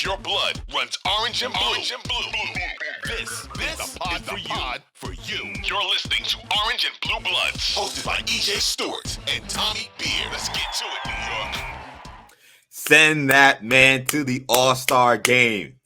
If your blood runs orange and blue, this is the pod for you. You're listening to Orange and Blue Bloods, hosted by EJ Stewart and Tommy Beer. Let's get to it, New York. Send that man to the All-Star game.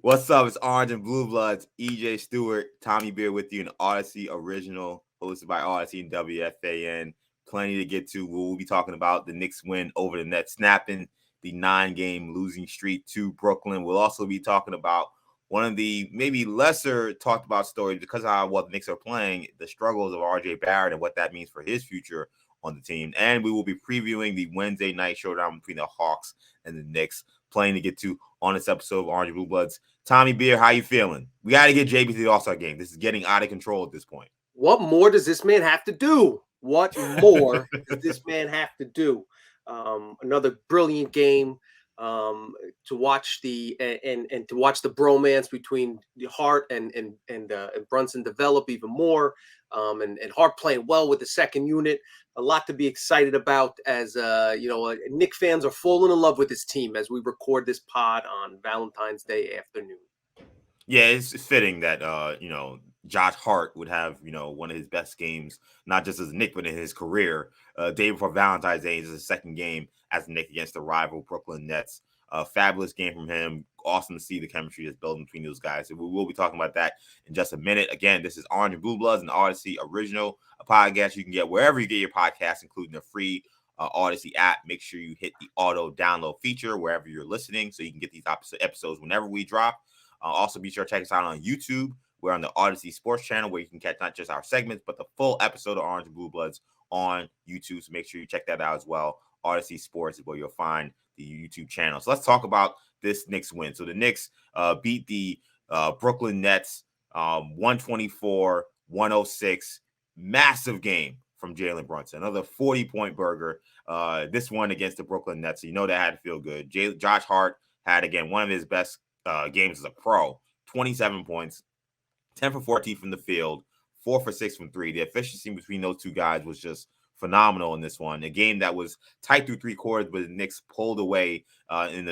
What's up? It's Orange and Blue Bloods. EJ Stewart, Tommy Beer with you, an Audacy original, hosted by Audacy and WFAN. Plenty to get to. We'll be talking about the Knicks win over the Nets, snapping the 9-game losing streak to Brooklyn. We'll also be talking about one of the maybe lesser talked about stories because of how well the Knicks are playing, the struggles of RJ Barrett and what that means for his future on the team. And we will be previewing the Wednesday night showdown between the Hawks and the Knicks. Plenty to get to on this episode of Orange and Blue Bloods. Tommy Beer, how you feeling? We got to get JB to the All-Star game. This is getting out of control at this point. What more does this man have to do? What more does this man have to do? Another brilliant game to watch the and to watch the bromance between the Hart and Brunson develop even more. And Hart playing well with the second unit. A lot to be excited about as Knicks fans are falling in love with this team as we record this pod on Valentine's Day afternoon. Yeah, it's fitting that Josh Hart would have one of his best games, not just as a Knick, but in his career. Day before Valentine's Day is his second game as a Knick against the rival Brooklyn Nets. Fabulous game from him. Awesome to see the chemistry that's building between those guys. So we will be talking about that in just a minute. Again, this is Orange and Blue Bloods, an Audacy original, a podcast you can get wherever you get your podcasts, including the free Audacy app. Make sure you hit the auto download feature wherever you're listening so you can get these episodes whenever we drop. Also, be sure to check us out on YouTube. We're on the Audacy Sports channel where you can catch not just our segments, but the full episode of Orange and Blue Bloods on YouTube. So make sure you check that out as well. Audacy Sports is where you'll find the YouTube channel. So let's talk about this Knicks win. So the Knicks beat the Brooklyn Nets 124-106. Massive game from Jalen Brunson. Another 40-point burger. This one against the Brooklyn Nets. So that had to feel good. Josh Hart had, again, one of his best games as a pro. 27 points, 10 for 14 from the field, 4 for 6 from 3. The efficiency between those two guys was just phenomenal in this one. A game that was tight through 3 quarters, but the Knicks pulled away late in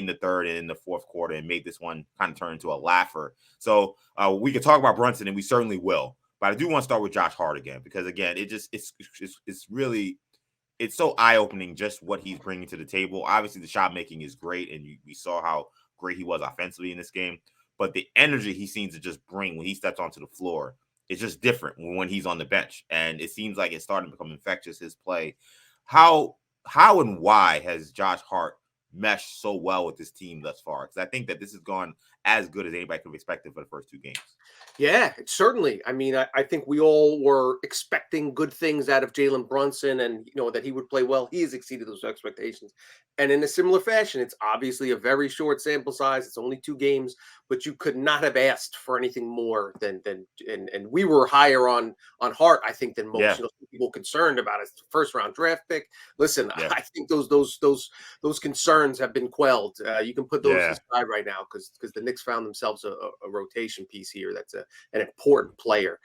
the third and in the fourth quarter and made this one kind of turn into a laugher. So we could talk about Brunson, and we certainly will. But I do want to start with Josh Hart again because, again, it's so eye-opening just what he's bringing to the table. Obviously, the shot making is great, and we saw how great he was offensively in this game. But the energy he seems to just bring when he steps onto the floor is just different when he's on the bench. And it seems like it's starting to become infectious, his play. How and why has Josh Hart meshed so well with this team thus far? Because I think that this has gone as good as anybody could have expected for the first 2 games. Yeah, certainly. I mean, I think we all were expecting good things out of Jalen Brunson and, that he would play well. He has exceeded those expectations. And in a similar fashion, it's obviously a very short sample size. It's only 2 games, but you could not have asked for anything more than and we were higher on Hart, I think, than most. Yeah. People concerned about his first-round draft pick. Listen, Yeah. I think those concerns have been quelled. You can put those aside right now because the Knicks found themselves a rotation piece here that's an important player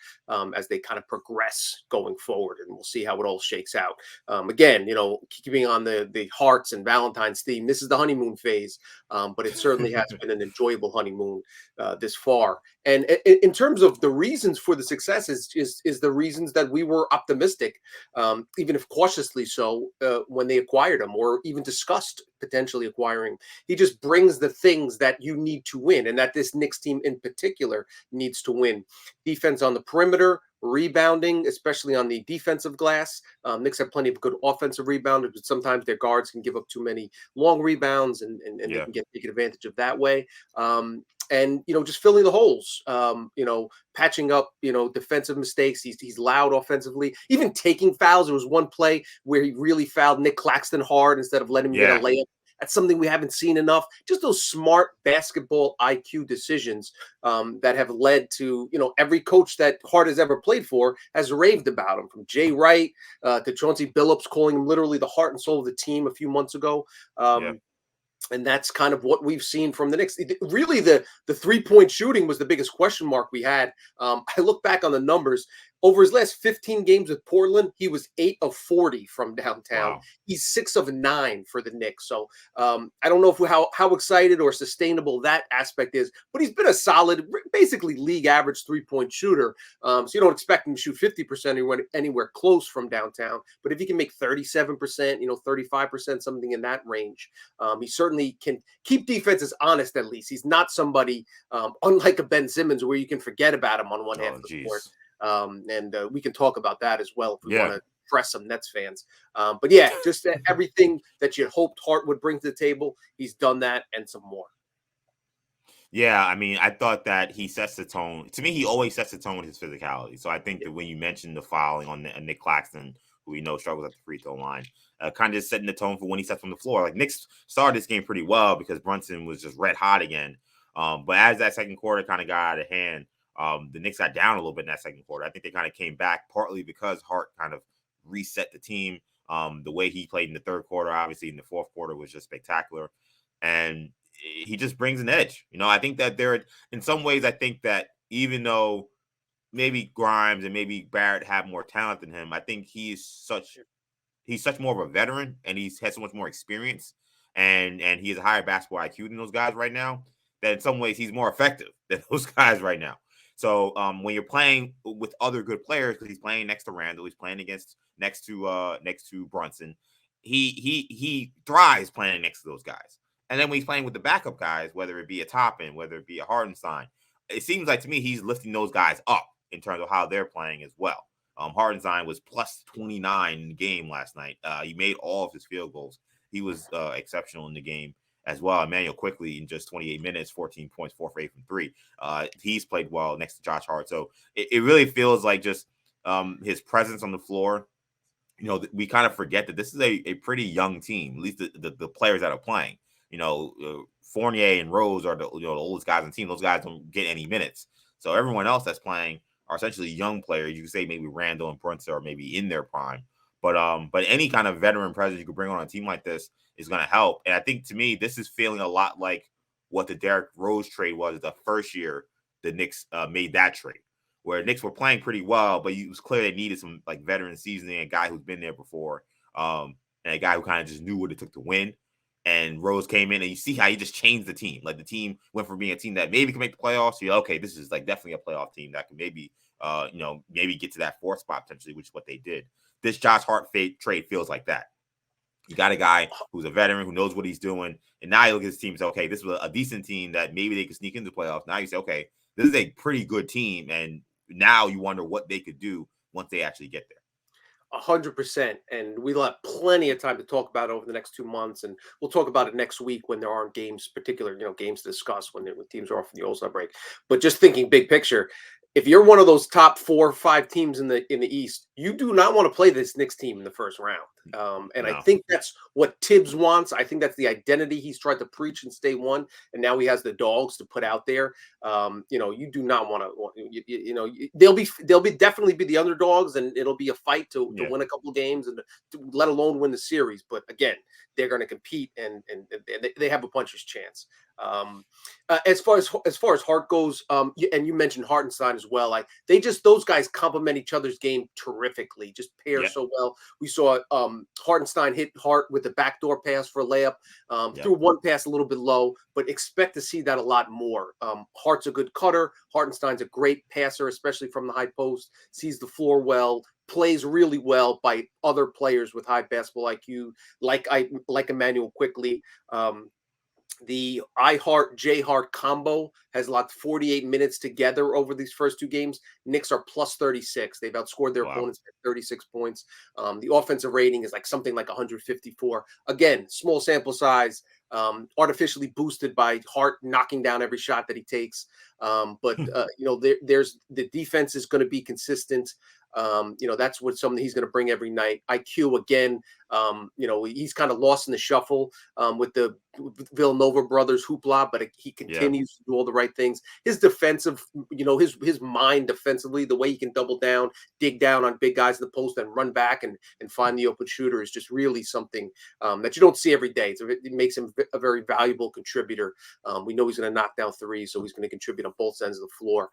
as they kind of progress going forward, and we'll see how it all shakes out. Again, keeping on the Hearts and Valentine's theme, this is the honeymoon phase, but it certainly has been an enjoyable honeymoon this far. And in terms of the reasons for the success is the reasons that we were optimistic, even if cautiously so, when they acquired him or even discussed potentially acquiring. He just brings the things that you need to win and that this Knicks team in particular needs to win. Defense on the perimeter, rebounding, especially on the defensive glass. Knicks have plenty of good offensive rebounders, but sometimes their guards can give up too many long rebounds and they can get taken advantage of that way. And, just filling the holes, patching up, defensive mistakes. He's loud offensively, even taking fouls. There was one play where he really fouled Nick Claxton hard instead of letting him get a layup. That's something we haven't seen enough. Just those smart basketball IQ decisions that have led to, every coach that Hart has ever played for has raved about him, from Jay Wright to Chauncey Billups, calling him literally the heart and soul of the team a few months ago. And that's kind of what we've seen from the Knicks. Really, the 3-point shooting was the biggest question mark we had. I look back on the numbers. Over his last 15 games with Portland, he was 8 of 40 from downtown. Wow. He's 6 of 9 for the Knicks. So I don't know how excited or sustainable that aspect is, but he's been a solid, basically league average 3-point shooter. So you don't expect him to shoot 50% anywhere close from downtown. But if he can make 37%, 35%, something in that range, he certainly can keep defenses honest. At least he's not somebody unlike a Ben Simmons where you can forget about him on one half of the court. And we can talk about that as well if we want to press some Nets fans. But yeah, just everything that you hoped Hart would bring to the table, he's done that and some more. Yeah, I mean, I thought that he sets the tone. To me, he always sets the tone with his physicality. So I think that when you mentioned the fouling on Nick Claxton, who we know struggles at the free throw line, kind of just setting the tone for when he sets on the floor. Like, Knicks started this game pretty well because Brunson was just red hot again. But as that second quarter kind of got out of hand, the Knicks got down a little bit in that second quarter. I think they kind of came back partly because Hart kind of reset the team. The way he played in the third quarter, obviously in the fourth quarter, was just spectacular. And he just brings an edge. I think that in some ways, I think that even though maybe Grimes and maybe Barrett have more talent than him, I think he's such more of a veteran and he's had so much more experience and he has a higher basketball IQ than those guys right now, that in some ways he's more effective than those guys right now. So when you're playing with other good players, because he's playing next to Randall, he's playing next to Brunson, he thrives playing next to those guys. And then when he's playing with the backup guys, whether it be a Toppin, whether it be a Hartenstein, it seems like to me he's lifting those guys up in terms of how they're playing as well. Hartenstein was plus 29 in the game last night. He made all of his field goals. He was exceptional in the game as well. Emmanuel quickly in just 28 minutes, 14 points, 4 for 8 from 3. He's played well next to Josh Hart. So it really feels like just his presence on the floor. We kind of forget that this is a pretty young team, at least the players that are playing. Fournier and Rose are the oldest guys on the team. Those guys don't get any minutes. So everyone else that's playing are essentially young players. You could say maybe Randall and Brunson are maybe in their prime. But any kind of veteran presence you could bring on a team like this is going to help. And I think, to me, this is feeling a lot like what the Derrick Rose trade was the first year the Knicks made that trade, where Knicks were playing pretty well, but it was clear they needed some like veteran seasoning, a guy who's been there before, and a guy who kind of just knew what it took to win. And Rose came in, and you see how he just changed the team. Like, the team went from being a team that maybe can make the playoffs to, okay, this is like definitely a playoff team that can maybe get to that fourth spot potentially, which is what they did. This Josh Hart trade feels like that. You got a guy who's a veteran who knows what he's doing, and now you look at his team and say, okay, this was a decent team that maybe they could sneak into the playoffs. Now you say, okay, this is a pretty good team, and now you wonder what they could do once they actually get there. 100%. And we'll have plenty of time to talk about it over the next 2 months. And we'll talk about it next week when there aren't games, games to discuss when teams are off in the All-Star break. But just thinking big picture, if you're one of those top 4 or 5 teams in the East, you do not want to play this Knicks team in the first round. And no. I think that's what Tibbs wants. I think that's the identity he's tried to preach since day one. And now he has the dogs to put out there. You do not want to. They'll definitely be the underdogs, and it'll be a fight to win a couple of games and let alone win the series. But again, they're going to compete, and they have a puncher's chance. As far as Hart goes, and you mentioned Hartenstein as well. Like, those guys complement each other's game terrifically, just pair so well. We saw Hartenstein hit Hart with the backdoor pass for a layup, threw one pass a little bit low, but expect to see that a lot more. Hart's a good cutter. Hartenstein's a great passer, especially from the high post, sees the floor well, plays really well by other players with high basketball IQ, like Emmanuel quickly. The Hart J Hart combo has locked 48 minutes together over these first 2 games. Knicks are plus 36. They've outscored their opponents by 36 points. The offensive rating is something like 154. Again, small sample size, artificially boosted by Hart knocking down every shot that he takes. But there's the defense is going to be consistent. That's something he's going to bring every night. IQ, again, He's kind of lost in the shuffle with the Villanova brothers hoopla, but he continues to do all the right things. His defensive, his mind defensively, the way he can double down, dig down on big guys in the post and run back and find the open shooter is just really something that you don't see every day. So it makes him a very valuable contributor. We know he's going to knock down threes, so he's going to contribute on both ends of the floor.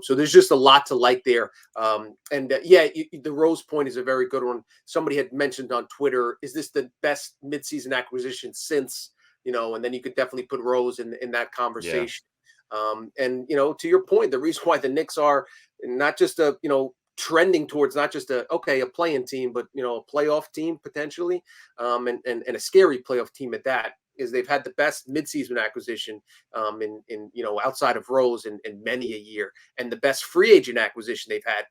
So there's just a lot to like there. The Rose point is a very good one. Somebody had mentioned on Twitter, is this the best midseason acquisition since, and then you could definitely put Rose in that conversation. To your point, the reason why the Knicks are not just trending towards not just a play-in team, but a playoff team potentially, and a scary playoff team at that, is they've had the best midseason acquisition in outside of Rose in many a year, and the best free agent acquisition they've had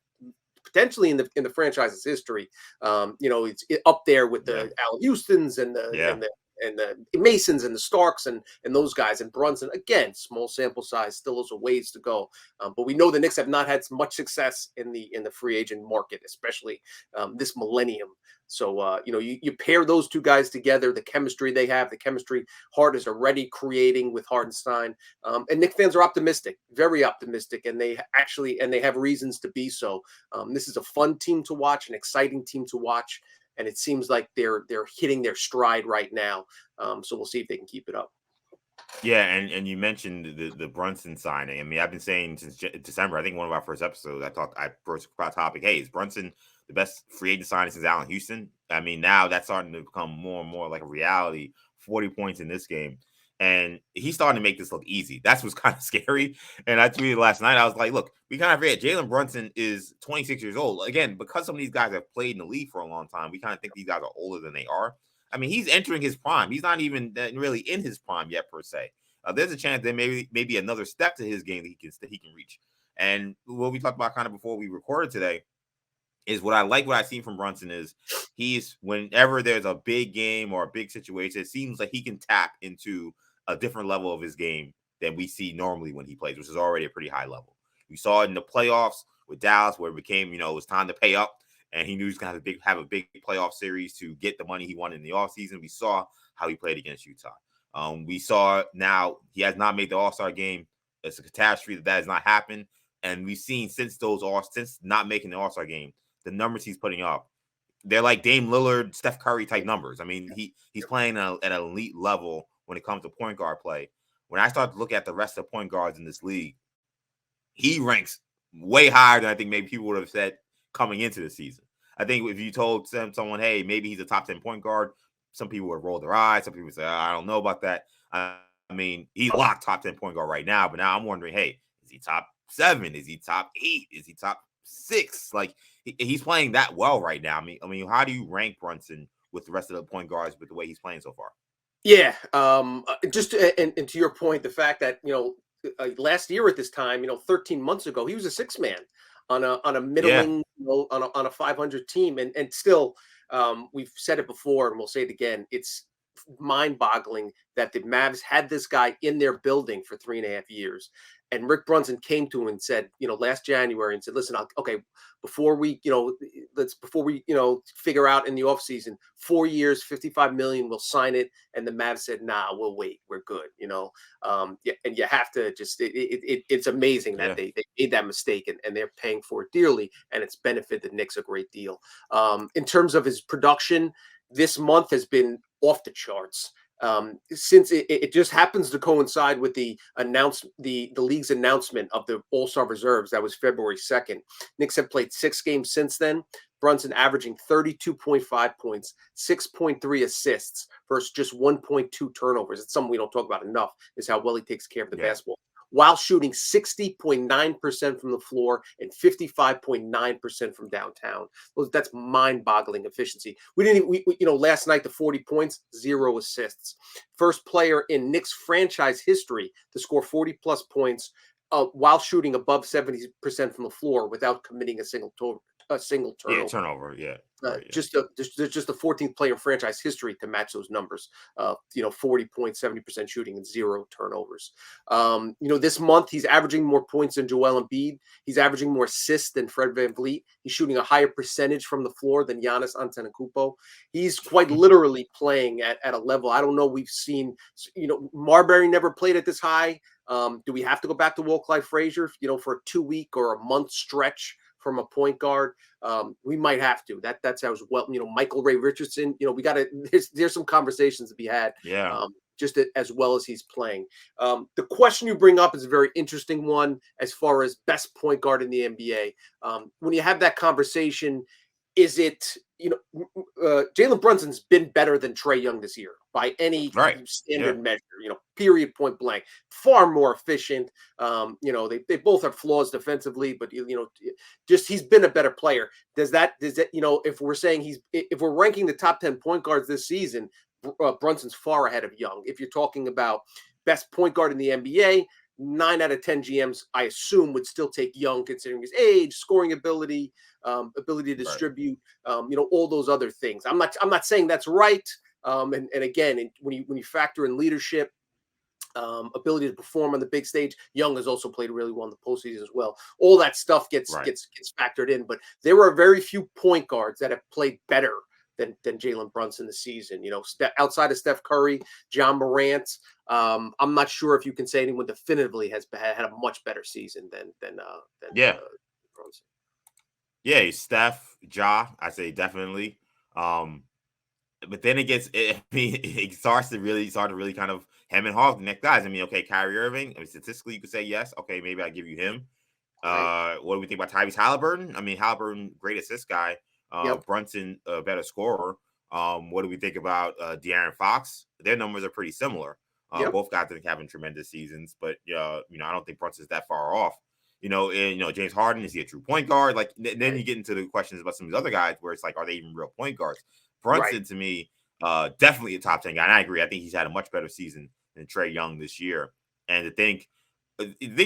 potentially in the franchise's history. It's up there with the Allen Houstons and the Masons and the Starks and those guys, and Brunson. Again, small sample size, still has a ways to go. But we know the Knicks have not had much success in the free agent market, especially this millennium. So, you pair those two guys together, the chemistry they have, the chemistry Hart is already creating with Hartenstein. And Knicks fans are optimistic, very optimistic, and they have reasons to be so. This is a fun team to watch, an exciting team to watch. And it seems like they're hitting their stride right now. So we'll see if they can keep it up. Yeah, and you mentioned the Brunson signing. I mean, I've been saying since December, I think one of our first episodes, I first brought topic, hey, is Brunson the best free agent signing since Allen Houston? I mean, now that's starting to become more and more like a reality. 40 points in this game. And he's starting to make this look easy. That's what's kind of scary. And I tweeted last night, I was like, look, we kind of forget Jalen Brunson is 26 years old. Again, because some of these guys have played in the league for a long time, we kind of think these guys are older than they are. I mean, he's entering his prime. He's not even really in his prime yet, per se. There's a chance that maybe another step to his game that he can reach. And what we talked about kind of before we recorded today is what I've seen from Brunson is he's, whenever there's a big game or a big situation, it seems like he can tap into a different level of his game than we see normally when he plays, which is already a pretty high level. We saw it in the playoffs with Dallas, where it became, it was time to pay up, and he knew he was going to have a big playoff series to get the money he wanted in the offseason. We saw how he played against Utah. We saw now he has not made the All-Star game. It's a catastrophe that has not happened. And we've seen since not making the All-Star game, the numbers he's putting up, they're like Dame Lillard, Steph Curry type numbers. I mean, he's playing at an elite level when it comes to point guard play. When I start to look at the rest of the point guards in this league, he ranks way higher than I think maybe people would have said coming into the season. I think if you told someone, hey, maybe he's a top 10 point guard, some people would roll their eyes. Some people would say, I don't know about that. I mean, he's locked top 10 point guard right now, but now I'm wondering, hey, is he top 7? Is he top 8? Is he top 6? Like, he's playing that well right now. I mean, how do you rank Brunson with the rest of the point guards with the way he's playing so far? Yeah, just and to your point, the fact that last year at this time, 13 months ago, he was a 6-man on a middling, on a 500 team, and still, we've said it before, and we'll say it again. It's mind-boggling that the Mavs had this guy in their building for 3.5 years. And Rick Brunson came to him and said, last January, and said, listen, before we figure out in the offseason, 4 years, $55 million, we'll sign it. And the Mavs said, nah, we'll wait. We're good. And you have to it's amazing that they made that mistake, and they're paying for it dearly, and it's benefited the Knicks a great deal. In terms of his production, this month has been off the charts. Since it just happens to coincide with the league's announcement of the All-Star reserves. That was February 2nd. Knicks have played 6 games since then. Brunson averaging 32.5 points, 6.3 assists versus just 1.2 turnovers. It's something we don't talk about enough, is how well he takes care of the basketball, while shooting 60.9% from the floor and 55.9% from downtown. That's mind-boggling efficiency. Last night, the 40 points, 0 assists. First player in Knicks franchise history to score 40-plus points while shooting above 70% from the floor without committing a single a single Yeah, turnover. turnover. Yeah. Right. Yeah. Just the 14th player in franchise history to match those numbers. 40 points, 70% shooting, and 0 turnovers. This month he's averaging more points than Joel Embiid. He's averaging more assists than Fred VanVleet. He's shooting a higher percentage from the floor than Giannis Antetokounmpo. He's quite literally playing at a level I don't know we've seen. Marbury never played at this high. Do we have to go back to Walt Clyde Frazier, for a 2-week or a month stretch from a point guard? We might have to. That's as well. Michael Ray Richardson. We got to. There's some conversations to be had. Yeah. Just as well as he's playing. The question you bring up is a very interesting one as far as best point guard in the NBA. When you have that conversation, is it Jalen Brunson's been better than Trae Young this year by any standard measure, period, point blank, far more efficient. They both have flaws defensively, but just he's been a better player. Does that if we're saying if we're ranking the top 10 point guards this season, Brunson's far ahead of Young. If you're talking about best point guard in the NBA, 9 out of 10 GMs, I assume, would still take Young, considering his age, scoring ability, ability to distribute, all those other things. I'm not saying that's right. And again, when you factor in leadership, ability to perform on the big stage, Young has also played really well in the postseason as well. All that stuff gets factored in. But there are very few point guards that have played better than Jalen Brunson this season. Outside of Steph Curry, John Morant, I'm not sure if you can say anyone definitively has had a much better season than Brunson. Yeah, Steph, Ja, I say definitely. But then it starts to really kind of hem and haw the next guys. I mean, okay, Kyrie Irving. I mean, statistically, you could say yes. Okay, maybe I give you him. Right. What do we think about Tyrese Halliburton? I mean, Halliburton, great assist guy. Brunson, a better scorer. What do we think about De'Aaron Fox? Their numbers are pretty similar. Both guys are having tremendous seasons, but I don't think Brunson's that far off. James Harden, is he a true point guard? Like then you get into the questions about some of these other guys where it's like, are they even real point guards? Brunson to me, definitely a top 10 guy. And I agree. I think he's had a much better season than Trae Young this year. And to think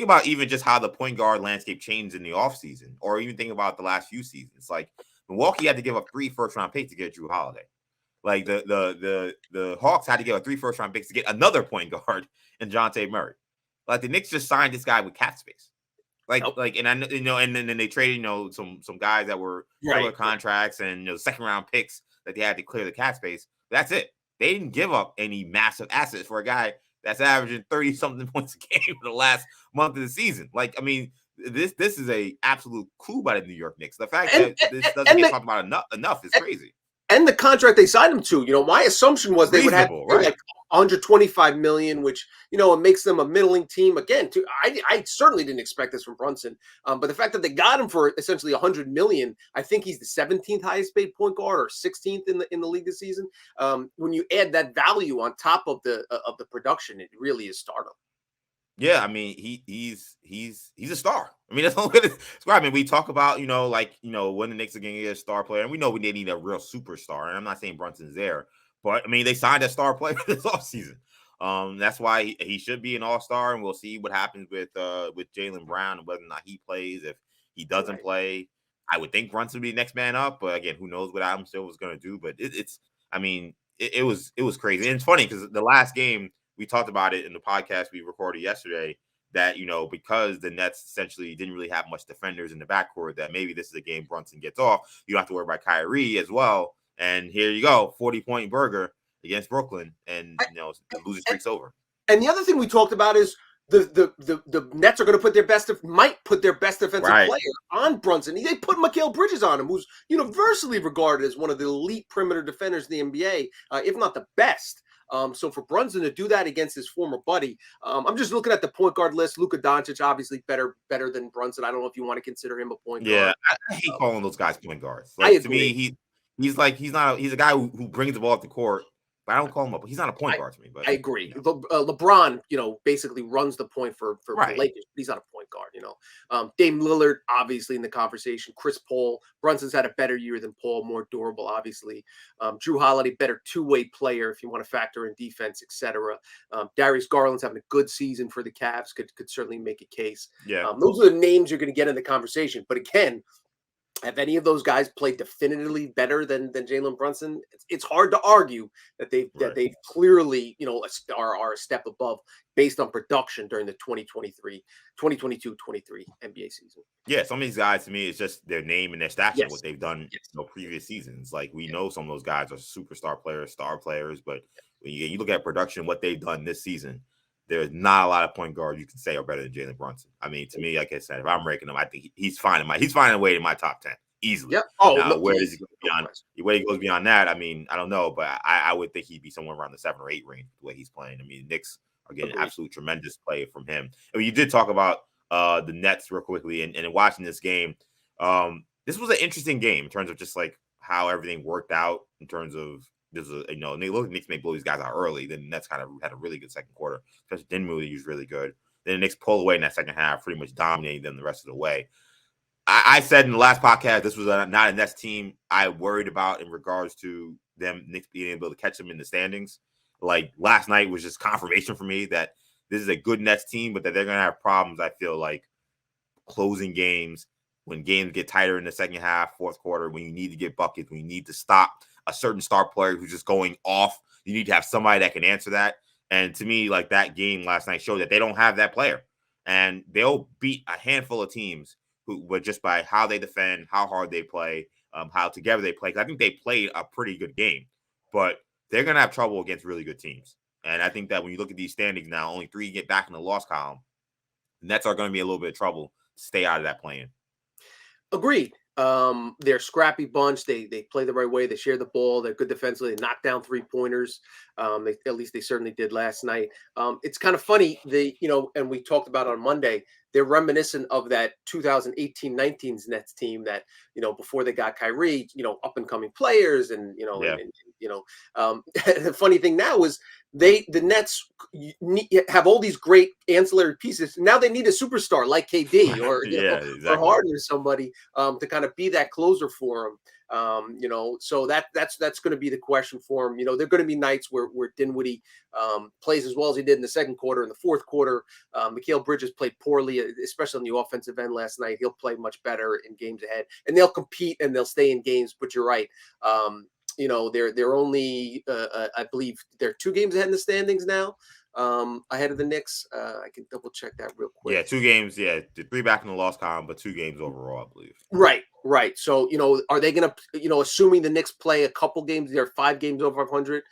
about even just how the point guard landscape changed in the offseason, or even think about the last few seasons. Like Milwaukee had to give up 3 first-round picks to get Drew Holiday. Like the Hawks had to give up 3 first-round picks to get another point guard in Dejounte Murray. Like the Knicks just signed this guy with cap space. And then they traded some guys that were filler contracts and second round picks that they had to clear the cap space. That's it. They didn't give up any massive assets for a guy that's averaging 30 something points a game for the last month of the season. Like, I mean, this is a absolute coup by the New York Knicks. The fact that this doesn't get talked about enough is crazy. And the contract they signed him to, my assumption was they would have like $125 million, which it makes them a middling team. Again, I certainly didn't expect this from Brunson, but the fact that they got him for essentially $100 million, I think he's the 17th highest paid point guard or 16th in the league this season. When you add that value on top of the production, it really is stardom. Yeah, I mean, he's a star. I mean, that's all good. I mean, we talk about, when the Knicks are going to get a star player, and we know they need a real superstar. And I'm not saying Brunson's there, but I mean, they signed a star player this offseason. That's why he should be an all-star, and we'll see what happens with Jaylen Brown and whether or not he plays. If he doesn't play, I would think Brunson would be the next man up. But again, who knows what Adam Silver's going to do? But it was crazy. And it's funny because the last game, we talked about it in the podcast we recorded yesterday that, because the Nets essentially didn't really have much defenders in the backcourt, that maybe this is a game Brunson gets off. You don't have to worry about Kyrie as well. And here you go, 40-point burger against Brooklyn, and the losing streak's over. And the other thing we talked about is the Nets are going to might put their best defensive player on Brunson. They put Mikal Bridges on him, who's universally regarded as one of the elite perimeter defenders in the NBA, if not the best. So for Brunson to do that against his former buddy, I'm just looking at the point guard list. Luka Doncic, obviously better than Brunson. I don't know if you want to consider him a point guard. Yeah, I hate calling those guys point guards. Like, to me, he's a guy who brings the ball up the court. But I don't call him up. He's not a point guard to me. But I agree. LeBron, basically runs the point for the Lakers. He's not a point guard. Dame Lillard, obviously in the conversation. Chris Paul, Brunson's had a better year than Paul, more durable, obviously. Drew Holiday, better two-way player if you want to factor in defense, etc. Darius Garland's having a good season for the Cavs. Could certainly make a case. Yeah, those are the names you're going to get in the conversation. But again, Have any of those guys played definitively better than Jalen Brunson? It's hard to argue that Right. they've clearly, are a step above based on production during the 2022-23 NBA season. Yeah, some of these guys to me, it's just their name and their stature, what Yes. they've done, Yes. previous seasons. Like we Yeah. know some of those guys are superstar players, star players, but when you look at production, what they've done this season, there's not a lot of point guards you can say are better than Jalen Brunson. I mean, to me, like I said, if I'm ranking him, I think he's finding a way in my top 10 easily. Yep. Oh, Now, no, where does he please. go No beyond? question. Where he goes beyond that, I mean, I don't know, but I would think he'd be somewhere around the 7 or 8 range the way he's playing. I mean, the Knicks are getting Agreed. absolute tremendous play from him. I mean, you did talk about the Nets real quickly, and watching this game, this was an interesting game in terms of just like how everything worked out in terms of this is and they look Knicks may blow these guys out early. Then the Nets kind of had a really good second quarter, especially Dinwiddie was really good. Then the Knicks pulled away in that second half, pretty much dominating them the rest of the way. I said in the last podcast this was not a Nets team I worried about in regards to them Knicks being able to catch them in the standings. Like last night was just confirmation for me that this is a good Nets team, but that they're going to have problems. I feel like closing games when games get tighter in the second half, fourth quarter, when you need to get buckets, when you need to stop a certain star player who's just going off. You need to have somebody that can answer that. And to me, like that game last night showed that they don't have that player. And they'll beat a handful of teams who were just by how they defend, how hard they play, how together they play. 'Cause I think they played a pretty good game, but they're going to have trouble against really good teams. And I think that when you look at these standings now, only 3 get back in the loss column. The Nets are going to be a little bit of trouble to stay out of that play-in. Agreed. They're a scrappy bunch. They play the right way. They share the ball. They're good defensively. They knock down 3-pointers. At least they certainly did last night. It's kind of funny. And we talked about on Monday. They're reminiscent of that 2018-19 Nets team that before they got Kyrie, up and coming players, and Yeah. the funny thing now is the Nets have all these great ancillary pieces. Now they need a superstar like KD or Yeah, or exactly. Harden or somebody to kind of be that closer for him. So that's going to be the question for him. There are going to be nights where Dinwiddie plays as well as he did in the second quarter. In the fourth quarter, Mikal Bridges played poorly, especially on the offensive end last night. He'll play much better in games ahead, and they'll compete and they'll stay in games. But you're right. They're only I believe they're 2 games ahead in the standings now, ahead of the Knicks. I can double check that real quick. Yeah, 2 games. Yeah, the 3 back in the loss column, but 2 games overall, I believe. Right. So, are they going to, assuming the Knicks play a couple games, they're 5 games over 500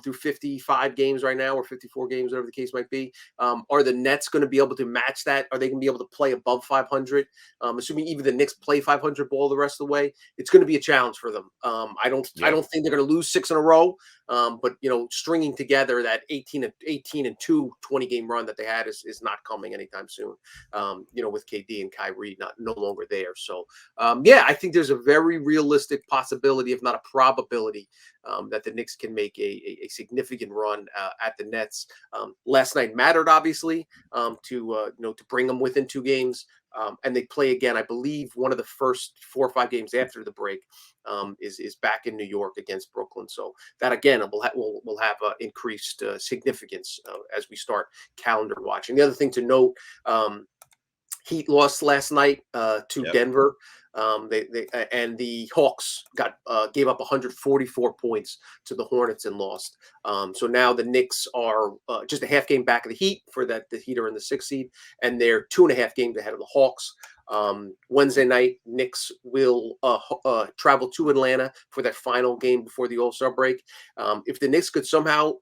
through 55 games right now, or 54 games, whatever the case might be. Are the Nets going to be able to match that? Are they going to be able to play above 500? Assuming even the Knicks play 500 ball the rest of the way, it's going to be a challenge for them. I don't think they're going to lose 6 in a row. But stringing together that 18 and 2 20-game run that they had is not coming anytime soon. With KD and Kyrie no longer there. So I think there's a very realistic possibility, if not a probability, that the Knicks can make a significant run at the Nets. Last night mattered, obviously, to bring them within 2 games. And they play again, I believe, one of the first 4 or 5 games after the break is back in New York against Brooklyn. So that again will have increased significance as we start calendar watching. The other thing to note. Heat lost last night to Denver. And the Hawks gave up 144 points to the Hornets and lost. So now the Knicks are just a half game back of the Heat for that. The Heat are in the 6th seed, and they're 2.5 games ahead of the Hawks. Wednesday night, Knicks will travel to Atlanta for that final game before the All-Star break. If the Knicks could somehow,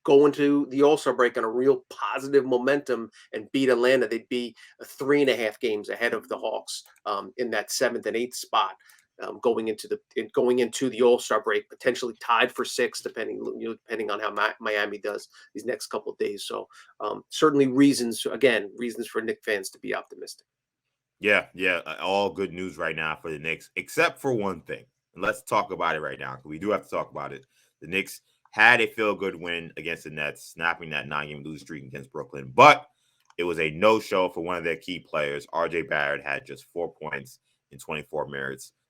go into the All-Star break on a real positive momentum and beat Atlanta, they'd be 3.5 games ahead of the Hawks in that 7th and 8th spot. Going into the All-Star break, potentially tied for 6th, depending on how Miami does these next couple of days. So certainly reasons for Knicks fans to be optimistic. Yeah, all good news right now for the Knicks, except for one thing. And let's talk about it right now, because we do have to talk about it. The Knicks had a feel-good win against the Nets, snapping that 9-game losing streak against Brooklyn, but it was a no-show for one of their key players. RJ Barrett had just 4 points in 24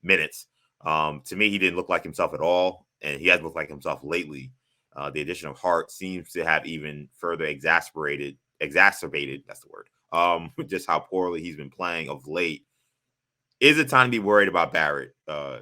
minutes. To me, he didn't look like himself at all, and he hasn't looked like himself lately. The addition of Hart seems to have even further exacerbated, that's the word, just how poorly he's been playing of late. is it time to be worried about Barrett,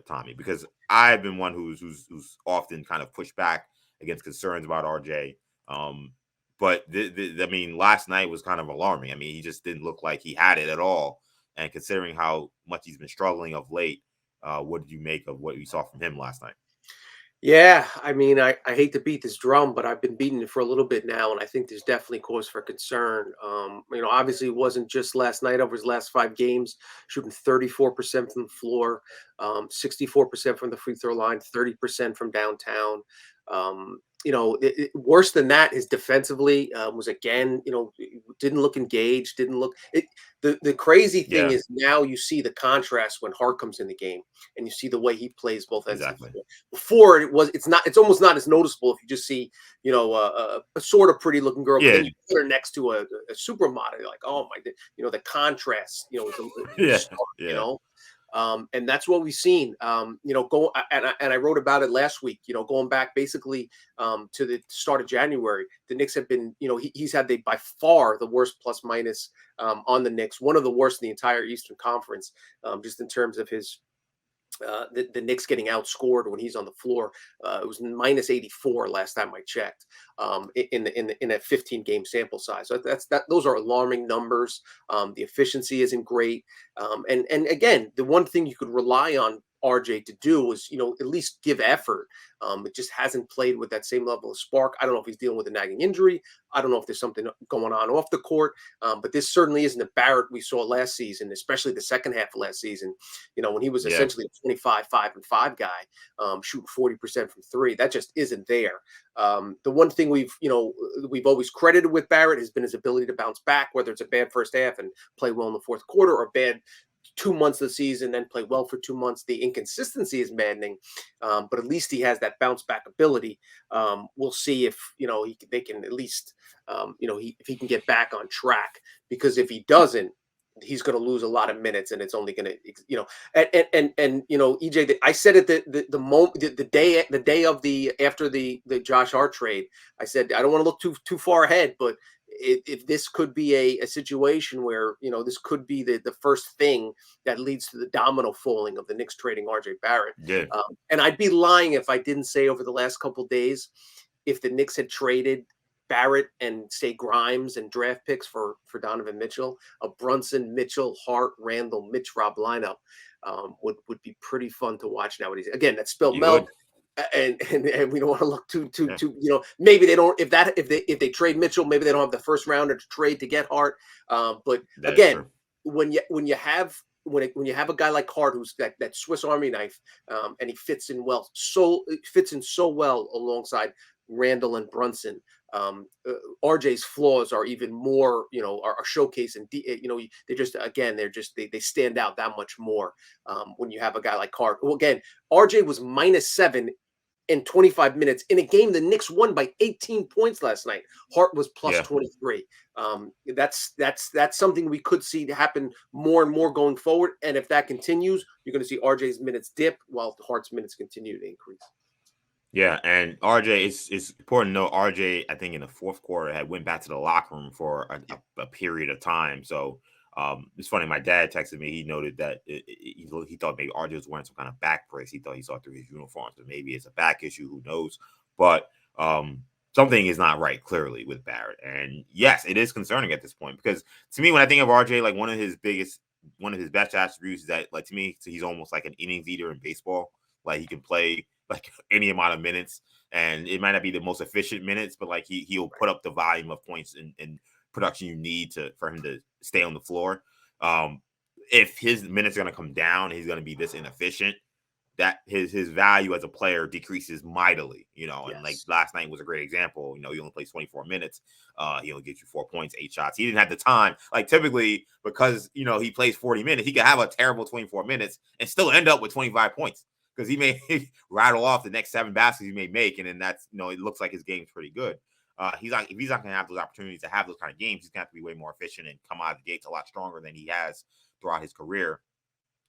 Tommy? Because I've been one who's often kind of pushed back against concerns about RJ. But I mean, last night was kind of alarming. I mean, he just didn't look like he had it at all. And considering how much he's been struggling of late, what did you make of what you saw from him last night? Yeah, I mean, I hate to beat this drum, but I've been beating it for a little bit now, and I think there's definitely cause for concern. Obviously, it wasn't just last night. Over his last 5 games, shooting 34% from the floor, 64% from the free throw line, 30% from downtown. Worse than that is defensively was again, didn't look engaged, didn't look it. The crazy thing Yeah, is now you see the contrast when Hart comes in the game, and you see the way he plays both ends of the exactly. floor. Before it's almost not as noticeable if you just see a sort of pretty looking girl, but Yeah, then you put her next to a supermodel, you're like, oh my, the contrast, is yeah, stark, yeah, and that's what we've seen. And I wrote about it last week. Going back basically to the start of January, the Knicks have been, he's had by far the worst plus minus on the Knicks, one of the worst in the entire Eastern Conference, just in terms of his the Knicks getting outscored when he's on the floor. It was minus 84 last time I checked, in a 15 game sample size. So those are alarming numbers. The efficiency isn't great, and again, the one thing you could rely on RJ to do was, at least give effort. It just hasn't played with that same level of spark. I don't know if he's dealing with a nagging injury. I don't know if there's something going on off the court. But this certainly isn't the Barrett we saw last season, especially the second half of last season. When he was yeah, essentially a 25, 5-and-5 guy, shooting 40% from three. That just isn't there. The one thing we've always credited with Barrett has been his ability to bounce back, whether it's a bad first half and play well in the fourth quarter, or a bad 2 months of the season, then play well for 2 months. The inconsistency is maddening, but at least he has that bounce back ability. We'll see if they can at least if he can get back on track, because if he doesn't, he's going to lose a lot of minutes, and it's only going to and EJ, I said it the moment the day of after the Josh Hart trade. I said I don't want to look too far ahead, but if this could be a situation where this could be the first thing that leads to the domino falling of the Knicks trading RJ Barrett. yeah, And I'd be lying if I didn't say over the last couple of days, if the Knicks had traded Barrett and say Grimes and draft picks for Donovan Mitchell, a Brunson, Mitchell, Hart, Randall, Mitch, Rob lineup would be pretty fun to watch nowadays. Again, that's spelled you would. milk. And we don't want to look too Yeah, maybe they don't, if they trade Mitchell, maybe they don't have the first rounder to trade to get Hart. But that is again, true. when you have a guy like Hart, who's that Swiss Army knife, and he fits in so well alongside Randall and Brunson. RJ's flaws are even more, are showcased, and they stand out that much more when you have a guy like Hart. Well, again, RJ was -7 in 25 minutes in a game the Knicks won by 18 points last night. Hart was plus Yeah. 23. That's something we could see happen more and more going forward. And if that continues, you're going to see RJ's minutes dip while Hart's minutes continue to increase. Yeah, and RJ, it's important to know RJ, I think in the fourth quarter had went back to the locker room for a period of time. So it's funny. My dad texted me. He noted that he thought maybe RJ was wearing some kind of back brace. He thought he saw through his uniform, so maybe it's a back issue. Who knows? But something is not right clearly with Barrett. And yes, it is concerning at this point, because to me, when I think of RJ, like one of his best attributes is that, like, to me, he's almost like an innings eater in baseball. Like he can play like any amount of minutes, and it might not be the most efficient minutes, but like he'll put up the volume of points and production you need for him to stay on the floor. If his minutes are going to come down, he's going to be this inefficient, that his value as a player decreases mightily, and like Yes. last night was a great example. He only plays 24 minutes. He only gets you 4 points, 8 shots. He didn't have the time. Like typically, because he plays 40 minutes, he could have a terrible 24 minutes and still end up with 25 points. Because he may rattle off the next 7 baskets he may make, and then that's it looks like his game's pretty good. If he's not going to have those opportunities to have those kind of games, he's going to have to be way more efficient and come out of the gates a lot stronger than he has throughout his career.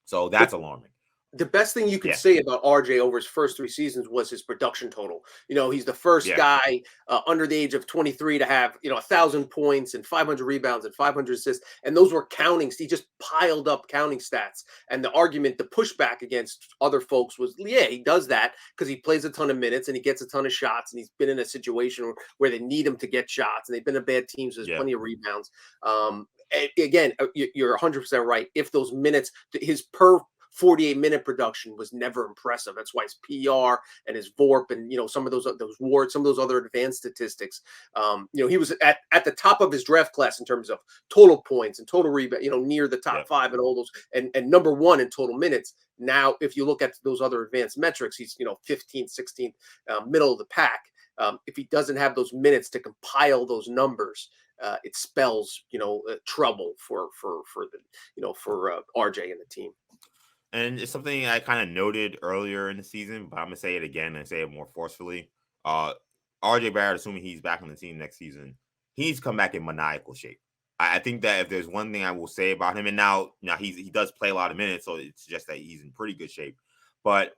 So that's alarming. The best thing you can Yeah, say about RJ over his first 3 seasons was his production total. He's the first yeah, guy under the age of 23 to have 1,000 points and 500 rebounds and 500 assists, and those were counting. He just piled up counting stats. And the pushback against other folks was, yeah, he does that because he plays a ton of minutes and he gets a ton of shots, and he's been in a situation where they need him to get shots, and they've been a bad team, so there's yeah, plenty of rebounds. Again, you're 100% right. If those minutes, his per 48-minute production was never impressive. That's why his PR and his VORP and some of those wards, some of those other advanced statistics. He was at the top of his draft class in terms of total points and total rebound. Near the yeah. top 5 and all those, and number 1 in total minutes. Now, if you look at those other advanced metrics, he's 15th, 16th, middle of the pack. If he doesn't have those minutes to compile those numbers, it spells trouble for RJ and the team. And it's something I kind of noted earlier in the season, but I'm gonna say it again and say it more forcefully. Uh, RJ Barrett, assuming he's back on the team next season, he needs to come back in maniacal shape. I think that if there's one thing I will say about him, and now he does play a lot of minutes, so it suggests that he's in pretty good shape. But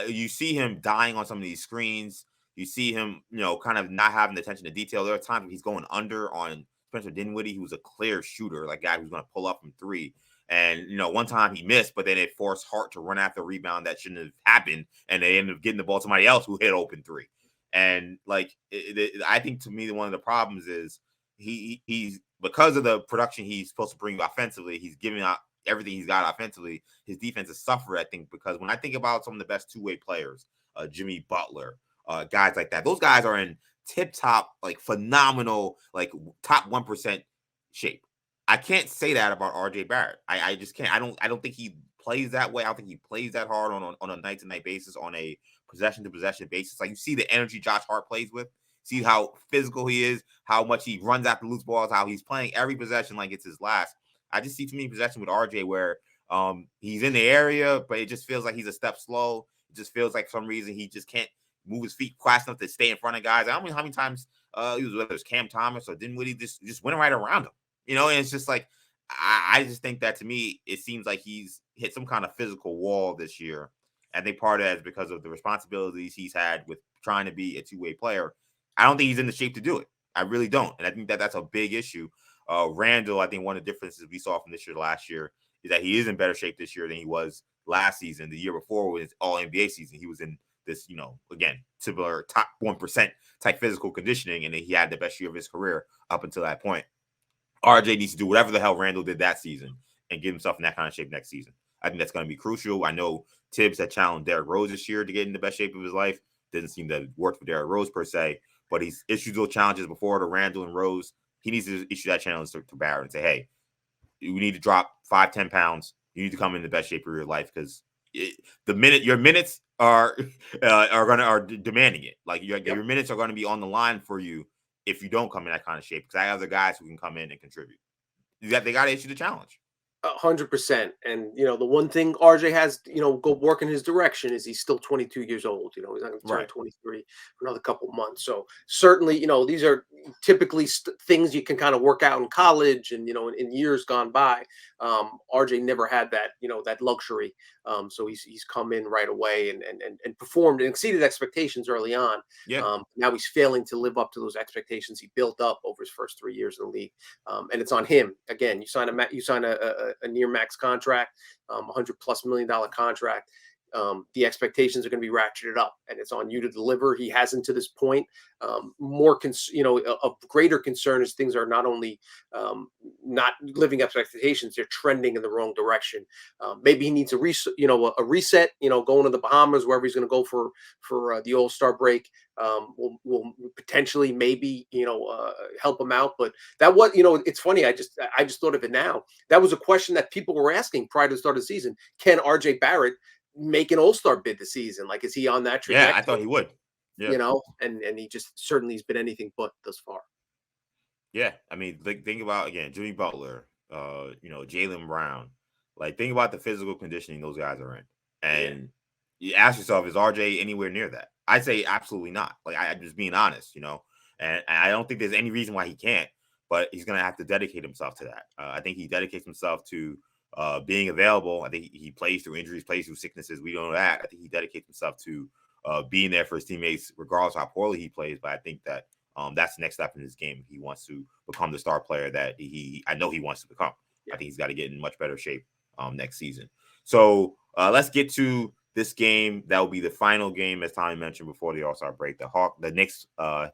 you see him dying on some of these screens. You see him, kind of not having the attention to detail. There are times when he's going under on Spencer Dinwiddie, who's a clear shooter, like guy who's going to pull up from 3. And one time he missed, but then it forced Hart to run after a rebound that shouldn't have happened, and they ended up getting the ball to somebody else who hit open 3. And I think to me one of the problems is he's because of the production he's supposed to bring offensively, he's giving out everything he's got offensively. His defense has suffered, I think, because when I think about some of the best two-way players, Jimmy Butler, guys like that, those guys are in tip-top, like phenomenal, like top 1% shape. I can't say that about RJ Barrett. I just can't. I don't think he plays that way. I don't think he plays that hard on a night-to-night basis, on a possession-to-possession basis. Like, you see the energy Josh Hart plays with. See how physical he is, how much he runs after loose balls, how he's playing every possession like it's his last. I just see too many possessions with RJ where he's in the area, but it just feels like he's a step slow. It just feels like for some reason he just can't move his feet fast enough to stay in front of guys. I don't know how many times whether it was Cam Thomas or Dinwiddie just went right around him. And it's just like, I just think that to me, it seems like he's hit some kind of physical wall this year. I think part of that is because of the responsibilities he's had with trying to be a two-way player. I don't think he's in the shape to do it. I really don't. And I think that that's a big issue. Randall, I think one of the differences we saw from this year to last year is that he is in better shape this year than he was last season. The year before was all NBA season. He was in this, again, similar top 1% type physical conditioning, and he had the best year of his career up until that point. RJ needs to do whatever the hell Randall did that season and get himself in that kind of shape next season. I think that's going to be crucial. I know Tibbs had challenged Derrick Rose this year to get in the best shape of his life. Didn't seem to work for Derrick Rose per se, but he's issued those challenges before to Randall and Rose. He needs to issue that challenge to Barrett and say, hey, you need to drop 5-10 pounds. You need to come in the best shape of your life because your minutes are demanding it. Like your minutes are going to be on the line for you if you don't come in that kind of shape, because I have other guys who can come in and contribute. They got to issue the challenge. 100%. And the one thing RJ has, go work in his direction is he's still 22 years old. He's not going to turn 23 for another couple of months. So certainly, these are typically things you can kind of work out in college and in years gone by. RJ never had that that luxury. So he's come in right away and performed and exceeded expectations early on. Yeah. Now he's failing to live up to those expectations he built up over his first 3 years in the league. And it's on him. Again, you sign a near max contract, $100+ million contract. The expectations are going to be ratcheted up, and it's on you to deliver. He hasn't to this point. Of greater concern is things are not only not living up to expectations, they're trending in the wrong direction. Maybe he needs a reset, going to the Bahamas, wherever he's going to go for the All-Star break. Will potentially maybe help him out, but that was it's funny. I just thought of it now. That was a question that people were asking prior to the start of the season. Can RJ Barrett make an All-Star bid this season? Like, is he on that trajectory? Yeah, I thought he would. Yeah. And he just certainly has been anything but thus far. Yeah, I mean, think about again Jimmy Butler, Jalen Brown. Like, think about the physical conditioning those guys are in, and you ask yourself, is RJ anywhere near that? I say absolutely not. Like, I'm just being honest, and I don't think there's any reason why he can't, but he's gonna have to dedicate himself to that. I think he dedicates himself to being available. I think he plays through injuries, plays through sicknesses. We don't know that. I think he dedicates himself to being there for his teammates, regardless of how poorly he plays. But I think that that's the next step in his game. He wants to become the star player that I know he wants to become. I think he's got to get in much better shape next season. So let's get to this game. That will be the final game, as Tommy mentioned, before the All-Star break. The Knicks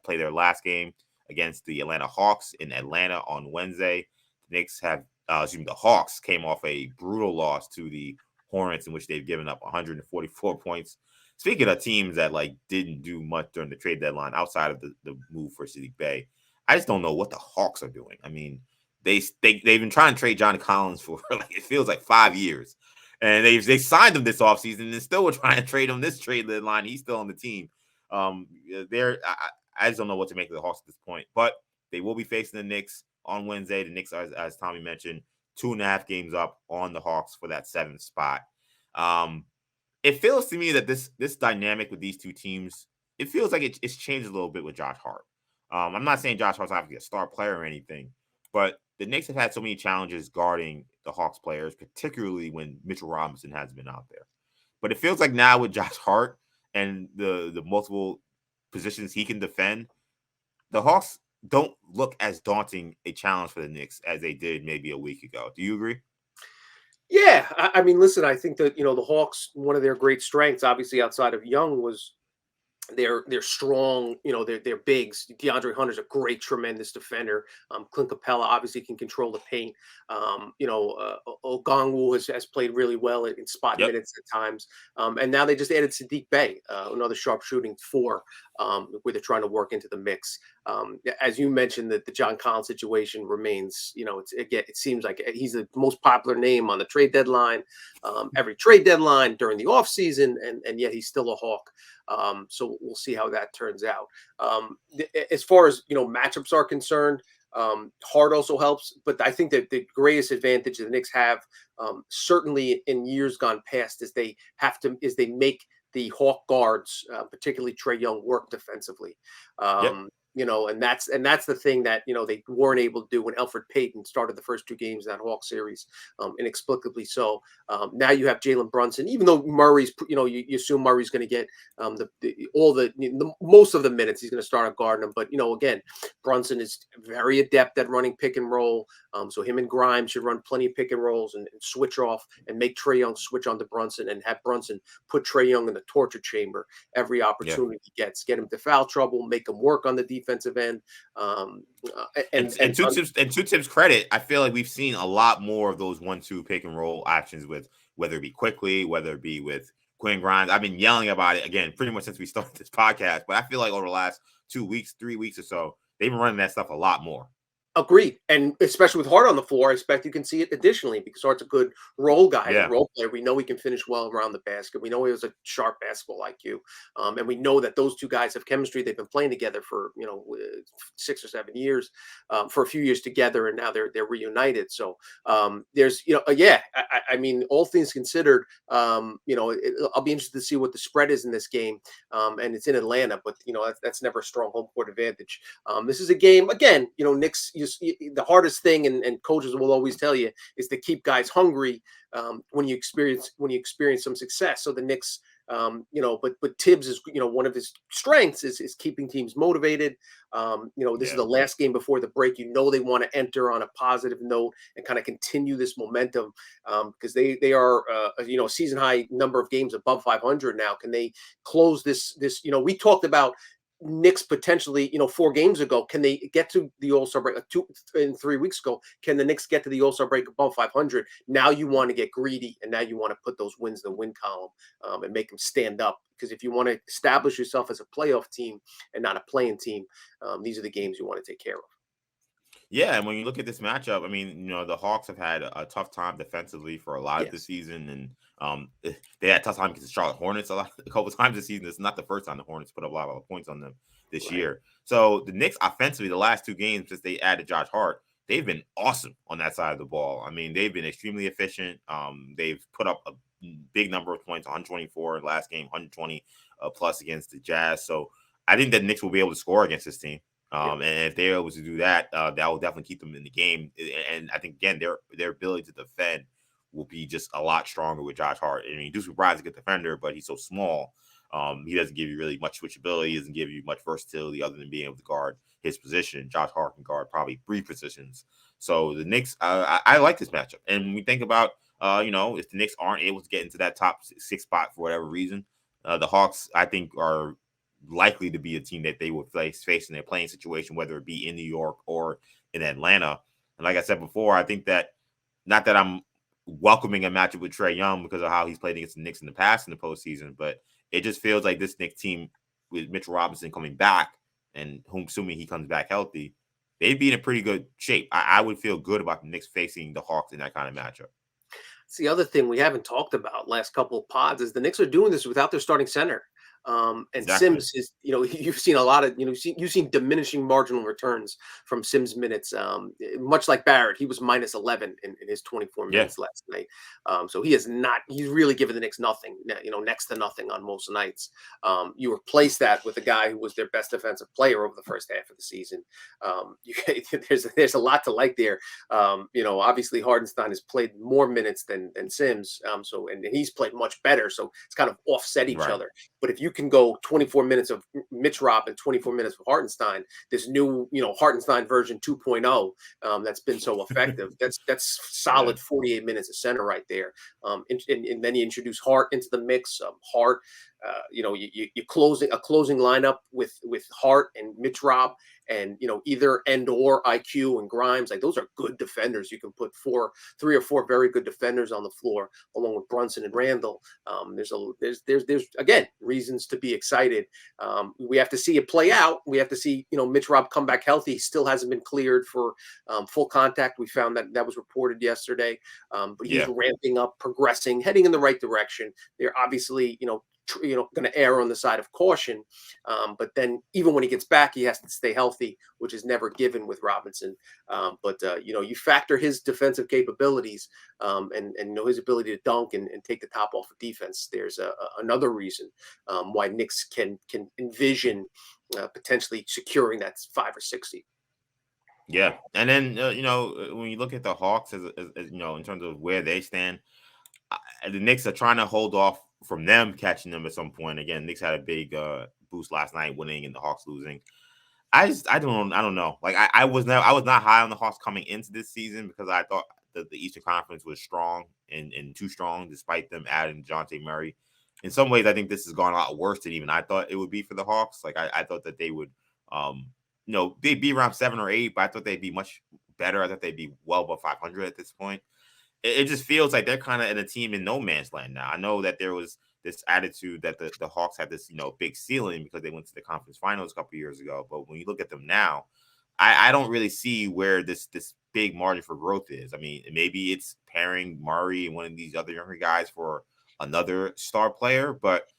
play their last game against the Atlanta Hawks in Atlanta on Wednesday. The Knicks have, the Hawks came off a brutal loss to the Hornets, in which they've given up 144 points. Speaking of teams that didn't do much during the trade deadline outside of the move for Sadiq Bey, I just don't know what the Hawks are doing. I mean, they've been trying to trade John Collins for it feels like 5 years, and they signed him this offseason and still were trying to trade him this trade deadline. He's still on the team. I just don't know what to make of the Hawks at this point, but they will be facing the Knicks on Wednesday. The Knicks, as Tommy mentioned, 2.5 games up on the Hawks for that 7th spot. It feels to me that this dynamic with these two teams, it feels like it's changed a little bit with Josh Hart. I'm not saying Josh Hart's obviously a star player or anything, but the Knicks have had so many challenges guarding the Hawks players, particularly when Mitchell Robinson has been out there. But it feels like now with Josh Hart and the multiple positions he can defend, the Hawks don't look as daunting a challenge for the Knicks as they did maybe a week ago. Do you agree? Yeah, I mean, listen, I think that the Hawks, one of their great strengths, obviously outside of Young, was they're strong, they're bigs. DeAndre Hunter's a great, tremendous defender. Clint Capella obviously can control the paint. Okongwu has played really well in spot minutes at times. And now they just added Sadiq Bey, another sharp shooting 4, where they're trying to work into the mix. As you mentioned, that the John Collins situation remains, it seems like he's the most popular name on the trade deadline, every trade deadline during the offseason, and yet he's still a Hawk. So we'll see how that turns out. As far as matchups are concerned, Hart also helps, but I think that the greatest advantage the Knicks have, certainly in years gone past, is they make the Hawk guards, particularly Trae Young, work defensively. And that's the thing that they weren't able to do when Elfrid Payton started the first 2 games in that Hawk series, inexplicably so. Now you have Jalen Brunson, even though Murray's, you assume Murray's going to get most of the minutes. He's going to start on guarding him, but again, Brunson is very adept at running pick and roll. So him and Grimes should run plenty of pick and rolls and switch off and make Trae Young switch on to Brunson and have Brunson put Trae Young in the torture chamber every opportunity he gets. Get him to foul trouble, make him work on the defensive end. And to Tim's credit, I feel like we've seen a lot more of those 1-2 pick and roll actions with whether it be Quickly, whether it be with Quinn Grimes. I've been yelling about it again pretty much since we started this podcast, but I feel like over the last 2 weeks, 3 weeks or so, they've been running that stuff a lot more. Agreed. And especially with Hart on the floor, I expect you can see it additionally, because Hart's a good role guy, a role player. We know he can finish well around the basket. We know he has a sharp basketball IQ. And we know that those two guys have chemistry. They've been playing together for, 6 or 7 years, for a few years together, and now they're reunited. So there's, I mean, all things considered, I'll be interested to see what the spread is in this game. And it's in Atlanta, but, that's never a strong home court advantage. This is a game, again, Knicks, the hardest thing, and coaches will always tell you, is to keep guys hungry when you experience some success. So the Knicks, but Tibbs is, one of his strengths is keeping teams motivated. This is the last game before the break. They want to enter on a positive note and kind of continue this momentum, because they are, a season high number of games above 500 now. Can they close this? We talked about Knicks potentially, 4 games ago. Can they get to the All-Star break 2 and 3 weeks ago? Can the Knicks get to the All-Star break above 500? Now you want to get greedy, and now you want to put those wins in the win column, and make them stand up. Because if you want to establish yourself as a playoff team and not a playing team, these are the games you want to take care of. Yeah, and when you look at this matchup, I mean, the Hawks have had a tough time defensively for a lot of the season, and they had a tough time against the Charlotte Hornets a couple times this season. It's not the first time the Hornets put up a lot of points on them this year. So the Knicks offensively, the last 2 games since they added Josh Hart, they've been awesome on that side of the ball. I mean, they've been extremely efficient. They've put up a big number of points, 124 last game, 120 plus against the Jazz. So I think that Knicks will be able to score against this team. And if they're able to do that, that will definitely keep them in the game. And I think, again, their ability to defend will be just a lot stronger with Josh Hart. I mean, Deuce McBride's a good defender, but he's so small. He doesn't give you really much switchability. He doesn't give you much versatility other than being able to guard his position. Josh Hart can guard probably 3 positions. So the Knicks, I like this matchup. And when we think about, if the Knicks aren't able to get into that top 6 spot for whatever reason, the Hawks, I think, are likely to be a team that they will face in their playing situation, whether it be in New York or in Atlanta. And like I said before, I think that, not that I'm welcoming a matchup with Trae Young because of how he's played against the Knicks in the past in the postseason, but it just feels like this Knicks team with Mitchell Robinson coming back, and assuming he comes back healthy, they'd be in a pretty good shape. I would feel good about the Knicks facing the Hawks in that kind of matchup. It's the other thing we haven't talked about last couple of pods is the Knicks are doing this without their starting center. And Exactly. Sims is, you've seen a lot of, you've seen diminishing marginal returns from Sims minutes. Much like Barrett, he was minus 11 in his 24 minutes last night. So he's really given the Knicks nothing, next to nothing on most nights. You replace that with a guy who was their best defensive player over the first half of the season. There's a lot to like there. Obviously Hardenstein has played more minutes than Sims. And he's played much better. So it's kind of offset each other. But if you can go 24 minutes of Mitch Rob and 24 minutes of Hartenstein, this new, Hartenstein version 2.0 that's been so effective, that's solid 48 minutes of center right there. And then you introduce Hart into the mix. Hart, you closing a closing lineup with Hart and Mitch Rob, and either or IQ and Grimes, like those are good defenders. You can put 3 or 4 very good defenders on the floor along with Brunson and Randall. There's again reasons to be excited. We have to see it play out. We have to see Mitch Rob come back healthy. He still hasn't been cleared for full contact. We found that was reported yesterday, but he's ramping up, progressing, heading in the right direction. They're obviously going to err on the side of caution. But then even when he gets back, he has to stay healthy, which is never given with Robinson. But you factor his defensive capabilities and his ability to dunk and take the top off of defense. There's another reason why Knicks can envision potentially securing that 5 or 6 seed. Yeah. And then, when you look at the Hawks, as in terms of where they stand, the Knicks are trying to hold off from them catching them at some point. Again, Knicks had a big boost last night, winning, and the Hawks losing. I don't know. Like I was not high on the Hawks coming into this season because I thought that the Eastern Conference was strong and too strong, despite them adding DeJounte Murray. In some ways, I think this has gone a lot worse than even I thought it would be for the Hawks. Like I thought that they would, they'd be around 7 or 8, but I thought they'd be much better. I thought they'd be well above 500 at this point. It just feels like they're kind of in a team in no man's land now. I know that there was this attitude that the Hawks had this, big ceiling because they went to the conference finals a couple years ago. But when you look at them now, I don't really see where this big margin for growth is. I mean, maybe it's pairing Murray and one of these other younger guys for another star player. But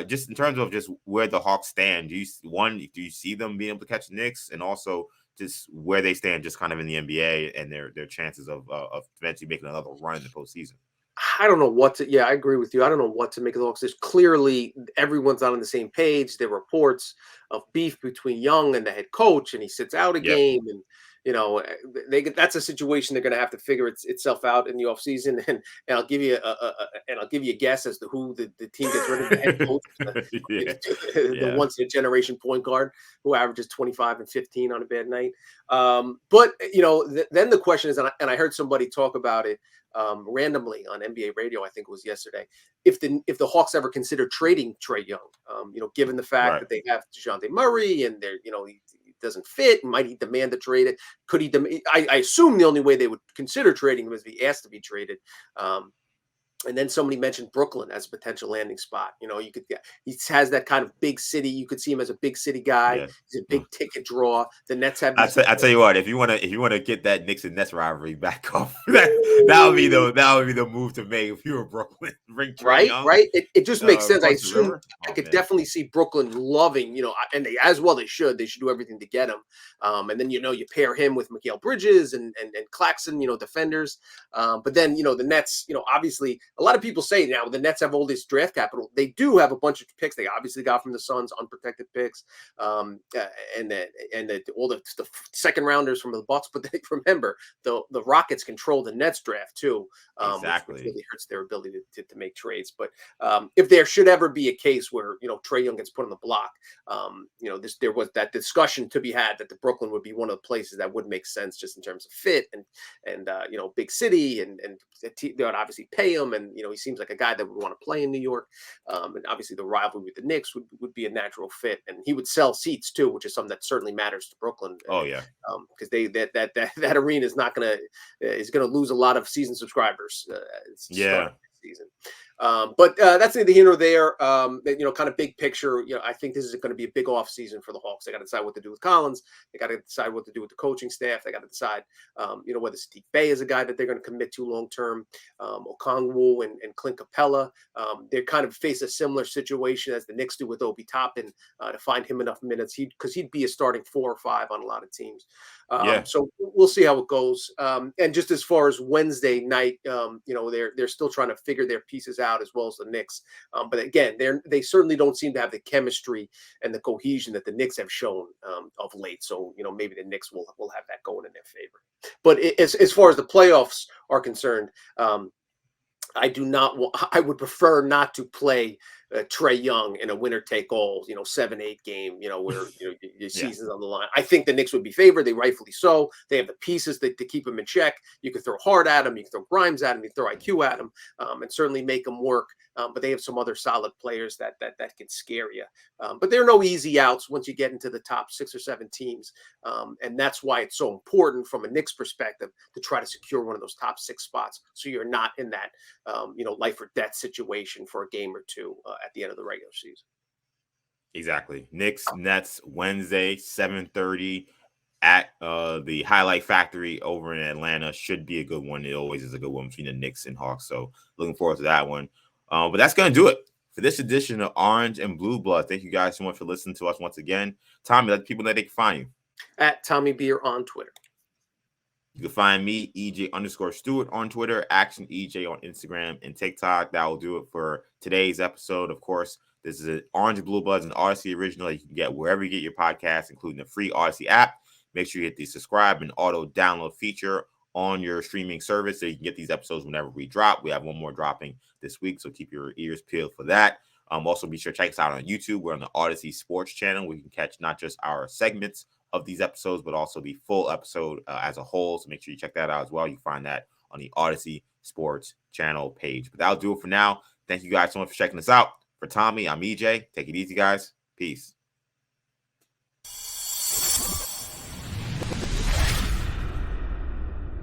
just in terms of just where the Hawks stand, do you see them being able to catch the Knicks, and also just where they stand just kind of in the NBA and their chances of eventually making another run in the postseason? I don't know I agree with you. I don't know what to make of the Hawks. There's clearly everyone's not on the same page. There are reports of beef between Young and the head coach, and he sits out a game. And, that's a situation they're going to have to figure itself out in the offseason. And I'll give you a guess as to who the team gets rid of the head coach, the once in a generation point guard who averages 25 and 15 on a bad night. But then the question is, and I heard somebody talk about it randomly on NBA radio, I think it was yesterday, if the Hawks ever consider trading Trae Young, given the fact that they have DeJounte Murray and they're, he doesn't fit, might he demand to trade it? Could he? I assume the only way they would consider trading him is if he asked to be traded. And then somebody mentioned Brooklyn as a potential landing spot. He has that kind of big city. You could see him as a big city guy. Yeah. He's a big ticket draw. The Nets have. I tell you what, if you want to get that Knicks and Nets rivalry back off, that would be the move to make if you were Brooklyn. Bring Trae Young, right. It just makes sense. I assume I could definitely see Brooklyn loving, and they should. They should do everything to get him. And then you pair him with Mikal Bridges and Claxton, defenders. But then the Nets, obviously. a lot of people say now the Nets have all this draft capital. They do have a bunch of picks. They obviously got from the Suns, unprotected picks, and all the second rounders from the Bucks. But remember, the Rockets control the Nets draft too, Exactly. which really hurts their ability to make trades. But if there should ever be a case where Trae Young gets put on the block, there was that discussion to be had that the Brooklyn would be one of the places that would make sense just in terms of fit and big city and they would obviously pay him, and he seems like a guy that would want to play in New York, and obviously the rivalry with the Knicks would be a natural fit, and he would sell seats too, which is something that certainly matters to Brooklyn. Oh yeah, because that arena is gonna lose a lot of season subscribers. Season. But that's neither here nor there. Kind of big picture. I think this is going to be a big off season for the Hawks. They got to decide what to do with Collins. They got to decide what to do with the coaching staff. They got to decide, whether Steve Bay is a guy that they're going to commit to long term. Okongwu and Clint Capella. They kind of face a similar situation as the Knicks do with Obi Toppin to find him enough minutes. Because he'd be a starting 4 or 5 on a lot of teams. So we'll see how it goes. And just as far as Wednesday night, they're still trying to figure their pieces out as well as the Knicks. But again, they certainly don't seem to have the chemistry and the cohesion that the Knicks have shown of late. So, maybe the Knicks will have that going in their favor. But as far as the playoffs are concerned, I would prefer not to play Trae Young in a winner-take-all, 7-8 game, where your season's on the line. I think the Knicks would be favored. They rightfully so. They have the pieces to keep him in check. You can throw Hart at him. You can throw Grimes at him. You can throw IQ at him, and certainly make them work. But they have some other solid players that can scare you. But there are no easy outs once you get into the top 6 or 7 teams. And that's why it's so important from a Knicks perspective to try to secure one of those top 6 spots, so you're not in that life or death situation for a game or two at the end of the regular season. Exactly. Knicks Nets Wednesday 7:30 at the Highlight Factory over in Atlanta. Should be a good one. It always is a good one between the Knicks and Hawks. So looking forward to that one. But that's going to do it for this edition of Orange and Blue Blood. Thank you guys so much for listening to us once again. Tommy, let people know they can find you. At Tommy Beer on Twitter. You can find me, EJ_Stewart on Twitter, Action EJ on Instagram and TikTok. That will do it for today's episode. Of course, this is an Orange and Blue Bloods and Audacy original that you can get wherever you get your podcasts, including the free Audacy app. Make sure you hit the subscribe and auto download feature on your streaming service so you can get these episodes whenever we drop. We have one more dropping this week, so keep your ears peeled for that. Also, be sure to check us out on YouTube. We're on the Audacy Sports channel. We can catch not just our segments of these episodes, but also the full episode as a whole. So make sure you check that out as well. You can find that on the Audacy Sports channel page. But that'll do it for now. Thank you guys so much for checking us out. For Tommy, I'm EJ. Take it easy, guys. Peace.